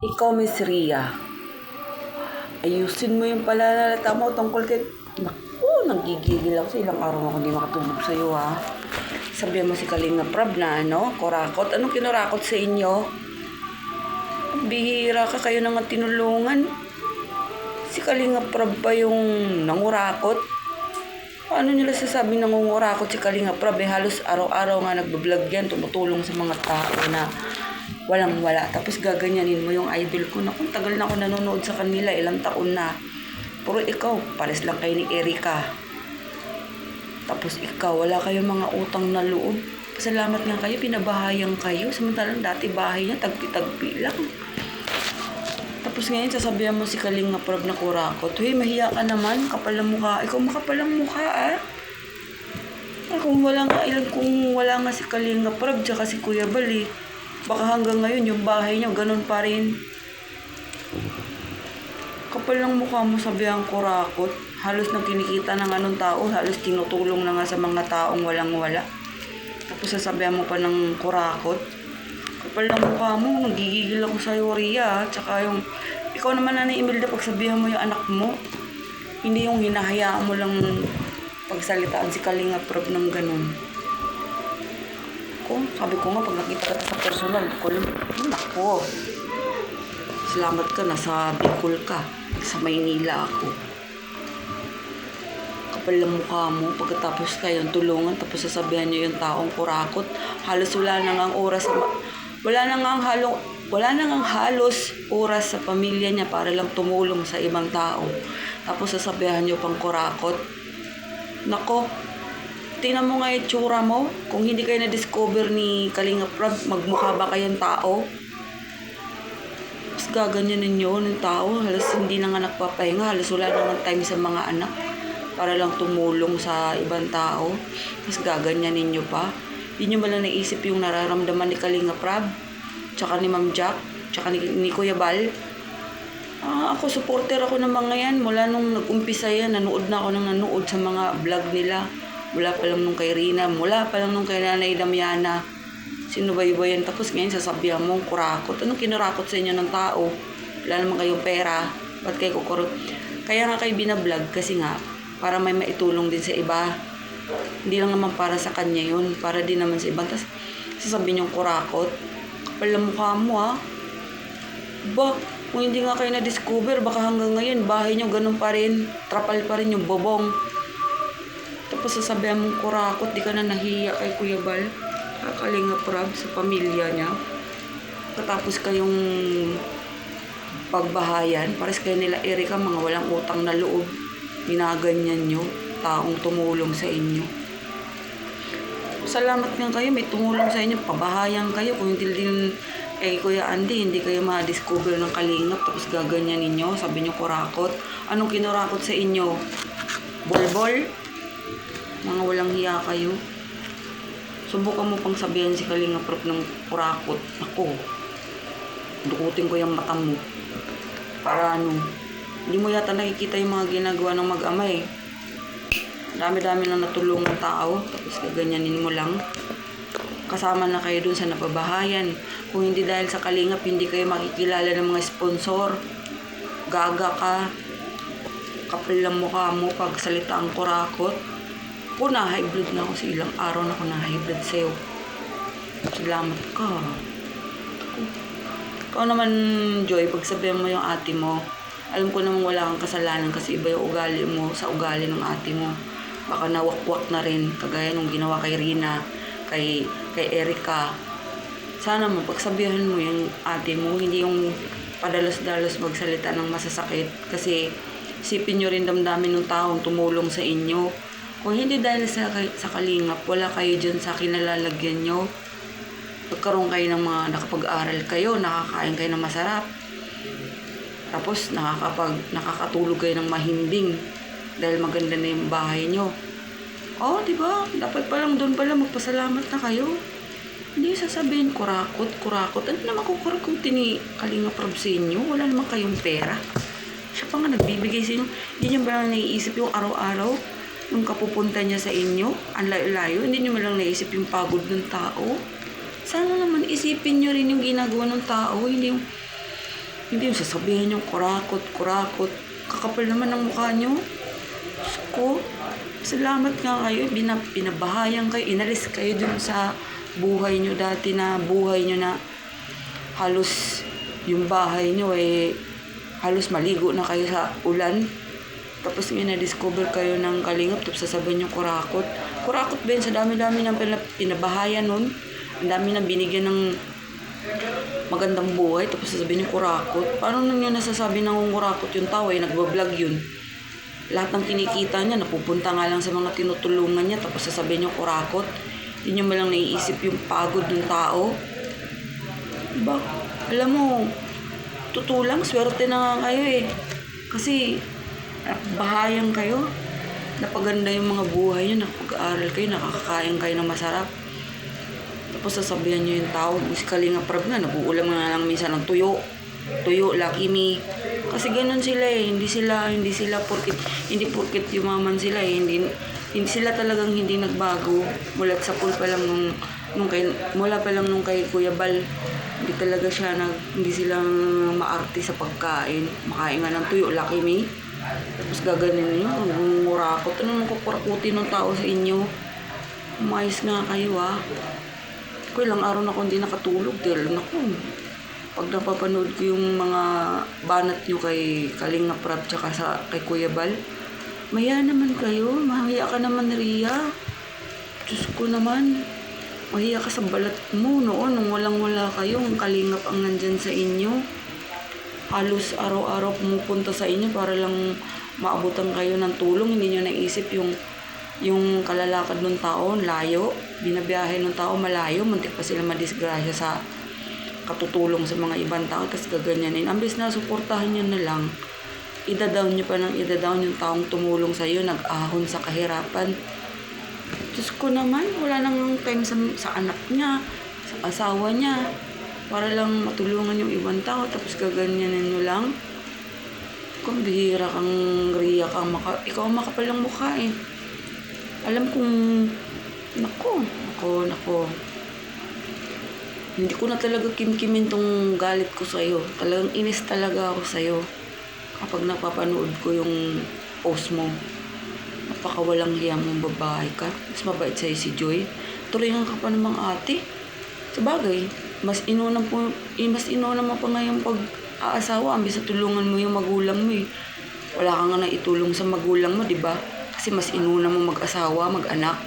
Ikaw, Miss Ria, ayusin mo yung palalata mo tungkol kay... Naku, nagigigil ako sa ilang araw ako hindi makatulog sa'yo, ha. Sabihan mo si Kalinga Prab na kurakot. Anong kinurakot sa inyo? Bihira ka, kayo nang tinulungan. Si Kalinga Prab ba yung nangurakot? Paano nila sasabing nangungurakot si Kalinga Prab? Halos araw-araw nga nagbablog yan, tumutulong sa mga tao na walang wala. Tapos gaganyanin mo yung idol ko. Naku, tagal na ako nanonood sa kanila, ilang taon na. Pero ikaw, pares lang kayo ni Erika. Tapos ikaw, wala kayong mga utang na loob. Pasalamat nga kayo, pinabahayan kayo. Samantalang dati bahay niya, tagpi-tagpi lang. Tapos ngayon, sasabihan mo si Kalinga Prab na kurakot. Huy, mahiya ka naman, kapal ang mukha. Ikaw makapal ang mukha, ah. Kung wala nga si Kalinga Prab, tsaka si Kuya Bal, baka hanggang ngayon yung bahay niyo, ganun pa rin. Kapal ng mukha mo, sabihang kurakot. Halos nang kinikita ng anong tao, halos tinutulong na nga sa mga taong walang-wala. Tapos sasabihan mo pa ng kurakot. Kapal ng mukha mo, nagigigil ako sa Ria. Tsaka yung, ikaw naman na Imelda, pagsabihan mo yung anak mo. Hindi yung hinahayaan mo lang pagsalitaan si Kalinga Prab ng ganun. Sabi ko nga, pag nakita ka sa personal, nako, salamat ka, nasa Bicol ka, sa Maynila ako. Kapal ng mukha mo, pagkatapos kayong tulungan, tapos sasabihan nyo yung taong kurakot, halos wala na ngang halos oras sa pamilya niya para lang tumulong sa ibang tao. Tapos sasabihan nyo pang kurakot. Nako, tingnan mo nga yung tsura mo. Kung hindi kayo na-discover ni Kalinga Prab, magmukha ba kayong tao? Mas gaganyanin nyo ng tao. Halos hindi na nga nagpapahinga. Halos wala na nga time sa mga anak para lang tumulong sa ibang tao. Mas gaganyanin nyo pa. Hindi nyo malang naisip yung nararamdaman ni Kalinga Prab, tsaka ni Ma'am Jack, tsaka ni Kuya Bal. Ako, supporter ako ng mga yan. Mula nung nag-umpisa yan, nanood na ako sa mga vlog nila. Mula pa lang nung kay Rina, mula pa lang nung kay Nanay Damiana. Sinubaybayan. Tapos ngayon sasabihan mo, kurakot. Anong kinurakot sa inyo ng tao? Wala naman kayong pera. Ba't kayo kukurot? Kaya nga kayo binablog kasi nga, para may maitulong din sa iba. Hindi lang naman para sa kanya yun. Para din naman sa ibang. Tapos sasabihin yung kurakot. Kapal ang mukha mo, ha? Ba, kung hindi nga kayo na-discover, baka hanggang ngayon, bahay nyo ganun pa rin. Trapal pa rin yung bobong. Tapos sasabihan mong kurakot, di ka na nahiya kay Kuya Bal, Kalinga Prab, sa pamilya niya. Katapos kayong pagbahayan, pares kayo nila Erika, mga walang utang na loob. Ginaganyan nyo, taong tumulong sa inyo. Salamat nga kayo, may tumulong sa inyo, pabahayan kayo. Kung hindi din kay Kuya Andy, hindi kayo ma-discover ng Kalingap, tapos gaganyan ninyo, sabi nyo kurakot. Anong kinurakot sa inyo? Bolbol? Mga walang hiya kayo. Subukan mo pang sabihan si Kalinga Prab ng kurakot. Ako, dukutin ko yung mata mo. Para hindi mo yata nakikita yung mga ginagawa ng mag-ama eh. Dami-dami na natulungan tao, tapos gaganyanin mo lang. Kasama na kayo dun sa napabahayan. Kung hindi dahil sa Kalingap, hindi kayo makikilala ng mga sponsor. Gaga ka. Kapal lang mukha mo pag salita ang kurakot. Ako, na-high blood na ako sa ilang araw na ako na-high blood sa'yo. Salamat ka. Ikaw naman, Joy, pag sabihan mo yung ate mo, alam ko naman wala kang kasalanan kasi iba yung ugali mo sa ugali ng ate mo. Baka nawakwak na rin, kagaya nung ginawa kay Rina, kay Erika. Sana mo, pagsabihan mo yung ate mo, hindi yung padalos-dalos magsalita ng masasakit. Kasi isipin nyo rin damdamin ng taong tumulong sa inyo. Kung hindi dahil sa Kalingap, wala kayo dyan sa kinalalagyan nyo. Pagkaroon kayo ng mga nakapag-aral kayo, nakakain kayo ng masarap. Tapos nakakatulog kayo ng mahimbing dahil maganda na yung bahay nyo. Diba? Dapat palang doon pala magpasalamat na kayo. Hindi sasabihin, kurakot. Ano naman kukurakotin ni Kalinga Prab sa inyo? Wala naman kayong pera. Siya pa nga nagbibigay sa inyo. Hindi nyo ba lang naiisip yung araw-araw? Nung kapupunta niya sa inyo, ang layo-layo, hindi nyo malang naisip yung pagod ng tao. Sana naman isipin nyo rin yung ginagawa ng tao, hindi yung Hindi yung sasabihin yung kurakot, kurakot. Kakapal naman ng mukha nyo. Diyos ko, salamat nga kayo. Pinabahayan kayo. Inalis kayo dun sa buhay nyo dati na buhay nyo na halos yung bahay nyo halos maligo na kayo sa ulan. Tapos ngayon na-discover kayo ng kalingap, tapos sasabihin yung kurakot. Kurakot ba yun? Sa dami-dami ng pinabahayan nun. Ang dami na binigyan ng magandang buhay, tapos sasabihin yung kurakot. Paano nung yun nasasabi ng kurakot yung tao nagbablog yun? Lahat ng kinikita niya, napupunta nga lang sa mga tinutulungan niya, tapos sasabihin yung kurakot. Hindi nyo malang naiisip yung pagod ng tao. Diba? Alam mo, tutulang, swerte na nga kayo Kasi, bahayang kayo. Napaganda yung mga buhay nyo, nakapag-aaral kayo, nakakakain kayo ng masarap. Tapos sasabihan nyo yung tao, si Kalinga Prab nga, nag-uulam nga lang minsan ng tuyo, Lucky Me. Kasi ganun sila hindi sila hindi porket yumaman sila hindi sila talagang hindi nagbago. Mula sa pool pa lang mula pa lang nung kay Kuya Bal, hindi sila maarte sa pagkain. Makain nga ng tuyo, Lucky Me. Tapos gaganin nyo, ngurakot. Ano nang kukurakutin ng tao sa inyo? Umayos nga kayo Ako ilang araw na ako hindi nakatulog dahil pag napapanood ko yung mga banat nyo kay Kalinga Prab tsaka kay Kuya Bal, maya naman kayo, mahiya ka naman, Ria. Diyos ko naman, mahiya ka sa balat mo noon nung walang-wala kayo, ang kalingap ang nandyan sa inyo. Halos araw-araw pumupunta sa inyo para lang maabutan kayo ng tulong. Hindi nyo naisip yung kalalakad ng tao, layo. Binabiyahe ng tao malayo, muntik pa sila madisgrasya sa katutulong sa mga ibang tao, tapos gaganyanin. Ambes na suportahan nyo na lang, ida-down nyo pa ng ida-down yung taong tumulong sa iyo, nag-ahon sa kahirapan. Diyos ko naman, wala nang time sa anak niya, sa asawa niya, para lang matulungan yung ibang tao, tapos gaganyanin nyo lang. Kung bihira kang Ria kang ikaw ang makapal ng mukha Alam kong, nako. Hindi ko na talaga kimkimin tong galit ko sa'yo. Talagang inis talaga ako sa'yo. Kapag napapanood ko yung post mo, napakawalang hiya mong babae ka. Mas mabait sa'yo si Joy. Turingan ka pa namang ate. Sabagay, mas inuna mo pa nga yung pag-aasawa. Ambis sa tulungan mo yung magulang mo Wala ka nga na itulong sa magulang mo, diba? Kasi mas inuna mo mag-asawa, mag-anak.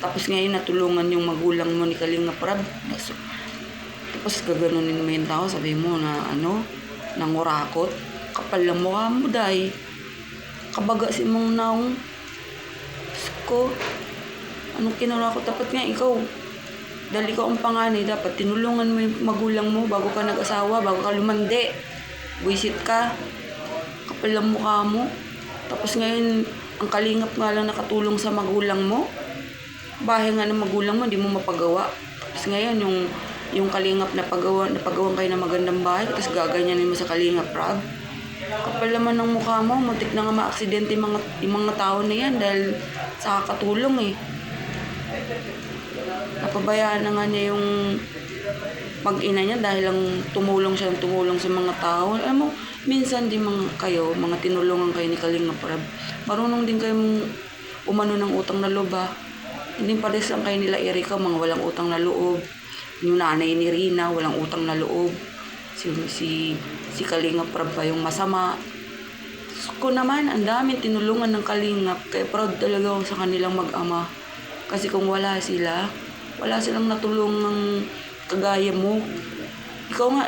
Tapos ngayon natulungan yung magulang mo ni Kalinga Prab. Tapos gaganunin mo yung tao, sabi mo na nangurakot. Kapal lang mukha mo, day. Kabaga si mong naong. Ko, anong kinurakot? Dapat nga ikaw. Dahil ikaw ang panganay, dapat tinulungan mo yung magulang mo bago ka nag-asawa, bago ka lumandi. Buisit ka. Kapal lang mukha mo. Tapos ngayon, ang kalingap nga lang nakatulong sa magulang mo. Bahay nga ng magulang mo, hindi mo mapagawa. Tapos ngayon, yung kalingap na pagawan kayo ng magandang bahay, tapos gaganyanin mo sa Kalinga Prab. Kapal naman ng mukha mo, muntik na nga ma-aksidente yung mga tao na yan dahil sa kakatulong Napabayaan na nga niya yung mag-ina niya dahil lang tumulong sa mga tao. Alam mo, minsan din mga tinulungan kayo ni Kalinga Prab, marunong din kayong umano ng utang na loob Hindi pares lang kayo nila Erika, mga walang utang na loob. Yung nanay ni Rina, walang utang na loob. Si Kalinga Prab pa yung masama. Ko naman, ang daming tinulungan ng Kalingap. Kaya proud talaga ako sa kanilang mag-ama. Kasi kung wala silang natulungang kagaya mo. Ikaw nga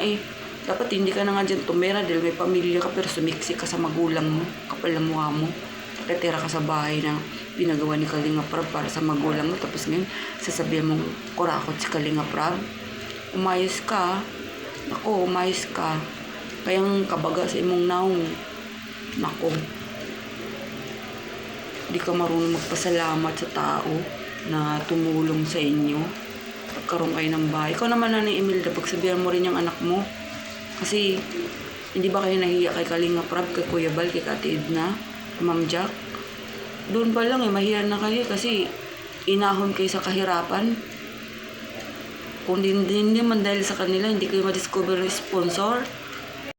dapat hindi ka na nga dyan tumira dahil may pamilya ka pero sumiksi ka sa magulang mo. Kapal ang mukha mo. Nakatira ka sa bahay na pinagawa ni Kalinga Prab para sa magulang mo. Tapos ngayon, sasabihin mong kurakot si Kalinga Prab. Umayos ka. Nako, umayos ka. Kayang kabaga sa imong naong. Nako. Di ka marunong magpasalamat sa tao na tumulong sa inyo. Pagkaroon kayo ng bahay. Ikaw naman na ni Imelda, pagsabihan mo rin yung anak mo. Kasi, hindi ba kayo nahiya kay Kalinga Prab, kay Kuya Bal, kay Ate Edna, Ma'am Jack? Doon pa lang mahiya na kayo kasi inahon kayo sa kahirapan. Kung hindi man dahil sa kanila, hindi kayo ma-discover ng sponsor.